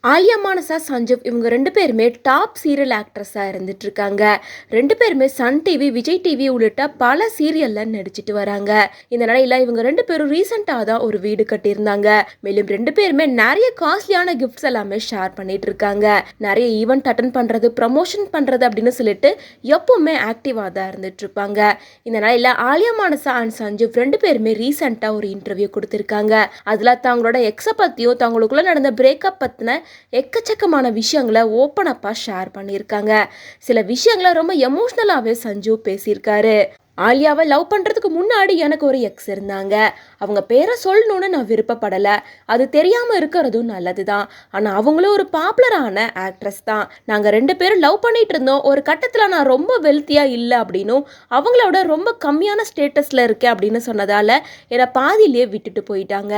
ஆலியா மானசா, சஞ்சீவ் இவங்க 2 பேருமே top serial ஆக்ட்ரஸா இருந்துட்டு இருக்காங்க. 2 பேருமே சன் டிவி, விஜய் டிவி உள்ளிட்ட பல சீரியல்ல நடிச்சிட்டு வராங்க. இந்த நிலையில இவங்க 2 பேரும் ரீசெண்டா தான் ஒரு வீடு கட்டியிருந்தாங்க. மேலும் 2 பேருமே நிறைய காஸ்ட்லியான கிஃப்ட்ஸ் எல்லாமே ஷேர் பண்ணிட்டு இருக்காங்க. நிறைய ஈவென்ட் அட்டன் பண்றது, ப்ரமோஷன் பண்றது அப்படின்னு சொல்லிட்டு எப்பவுமே ஆக்டிவா தான் இருந்துட்டு இருப்பாங்க. இந்த நிலையில ஆலியா மானசா அண்ட் சஞ்சீவ் 2 பேருமே ரீசெண்டா ஒரு இன்டர்வியூ கொடுத்திருக்காங்க. அதுல தங்களோட எக்ஸ பத்தியும் தங்களுக்குள்ள நடந்த பிரேக்கப் பத்தின எக்கச்சக்கமான விஷயங்களை ஓப்பன் அப்பா ஷேர் பண்ணியிருக்காங்க. சில விஷயங்களை ரொம்ப எமோஷ்னலாகவே சஞ்சீவ் பேசியிருக்காரு. ஆலியாவை லவ் பண்ணுறதுக்கு முன்னாடி எனக்கு ஒரு எக்ஸ் இருந்தாங்க. அவங்க பேரை சொல்லணும்னு நான் விருப்பப்படலை. அது தெரியாமல் இருக்கிறதும் நல்லது தான். ஆனால் அவங்களும் ஒரு பாப்புலரான ஆக்ட்ரஸ் தான். நாங்கள் 2 பேரும் லவ் பண்ணிட்டு இருந்தோம். ஒரு கட்டத்தில் நான் ரொம்ப வெல்த்தியாக இல்லை அப்படின்னும் அவங்களோட ரொம்ப கம்மியான ஸ்டேட்டஸில் இருக்கேன் அப்படின்னு சொன்னதால் என்னை பாதியிலேயே விட்டுட்டு போயிட்டாங்க.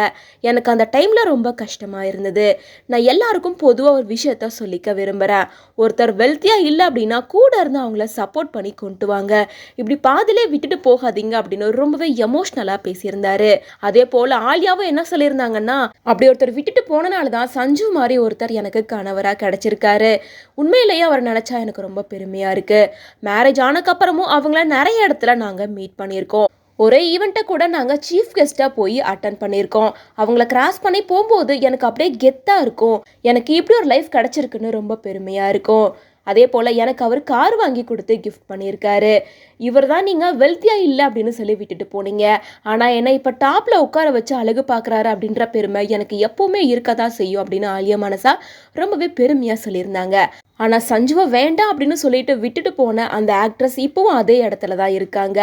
எனக்கு அந்த டைமில் ரொம்ப கஷ்டமாக இருந்தது. நான் எல்லாருக்கும் பொதுவாக ஒரு விஷயத்த சொல்லிக்க விரும்புகிறேன். ஒருத்தர் வெல்த்தியாக இல்லை அப்படின்னா கூட இருந்து அவங்கள சப்போர்ட் பண்ணி கொண்டு வாங்க. இப்படி பாதிலே விட்டுட்டு போகாதீங்க அப்படின்னு ரொம்பவே எமோஷ்னலா பேசியிருந்தாரு. அதே போல ஆலியாவும் என்ன சொல்லியிருந்தாங்கன்னா, அப்படி ஒருத்தர் விட்டுட்டு போனனால தான் சஞ்சீவ் மாதிரி ஒருத்தர் எனக்கு கணவரா கிடைச்சிருக்காரு. உண்மையிலேயே அவர் நினைச்சா எனக்கு ரொம்ப பெருமையா இருக்கு. மேரேஜ் ஆனதுக்கப்புறமும் அவங்கள நிறைய இடத்துல நாங்க மீட் பண்ணியிருக்கோம். ஒரே ஈவெண்ட்டை கூட நாங்கள் சீஃப் கெஸ்ட்டாக போய் அட்டன் பண்ணியிருக்கோம். அவங்கள கிராஸ் பண்ணி போகும்போது எனக்கு அப்படியே கெத்தாக இருக்கும். எனக்கு இப்படி ஒரு லைஃப் கிடச்சிருக்குன்னு ரொம்ப பெருமையாக இருக்கும். அதே போல் எனக்கு அவர் கார் வாங்கி கொடுத்து கிஃப்ட் பண்ணியிருக்காரு. இவர் தான் நீங்கள் வெல்த்தியாக இல்லை அப்படின்னு சொல்லி விட்டுட்டு போனீங்க. ஆனால் என்னை இப்போ டாப்பில் உட்கார வச்சு அழகு பார்க்குறாரு அப்படின்ற பெருமை எனக்கு எப்போவுமே இருக்க தான் செய்யும் அப்படின்னு ஆலியா மானசா ரொம்பவே பெருமையாக சொல்லியிருந்தாங்க. ஆனால் சஞ்சுவை வேண்டாம் அப்படின்னு சொல்லிட்டு விட்டுட்டு போன அந்த ஆக்ட்ரஸ் இப்போவும் அதே இடத்துல தான் இருக்காங்க.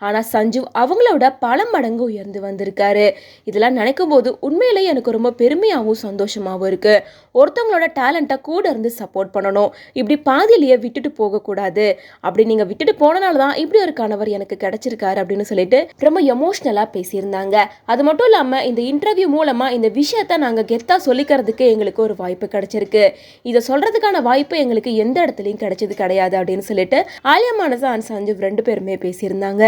ஆனால் சஞ்சீவ் அவங்களோட பல மடங்கு உயர்ந்து வந்திருக்காரு. இதெல்லாம் நினைக்கும் போது உண்மையிலேயே எனக்கு ரொம்ப பெருமையாகவும் சந்தோஷமாகவும் இருக்குது. ஒருத்தவங்களோட டேலண்ட்டை கூட இருந்து சப்போர்ட் பண்ணணும். இப்படி பாதியிலேயே விட்டுட்டு போகக்கூடாது. அப்படி நீங்கள் விட்டுட்டு போனனால தான் இப்படி ஒரு கணவர் எனக்கு கிடைச்சிருக்காரு அப்படின்னு சொல்லிட்டு ரொம்ப எமோஷ்னலாக பேசியிருந்தாங்க. அது மட்டும் இல்லாமல் இந்த இன்டர்வியூ மூலமாக இந்த விஷயத்த நாங்கள் கெத்தாக சொல்லிக்கிறதுக்கு எங்களுக்கு ஒரு வாய்ப்பு கிடைச்சிருக்கு. இதை சொல்கிறதுக்கான வாய்ப்பு எங்களுக்கு எந்த இடத்துலையும் கிடைச்சது கிடையாது அப்படின்னு சொல்லிட்டு ஆலியா மானசா அண்ட் சஞ்சீவ் 2 பேருமே பேசியிருந்தாங்க.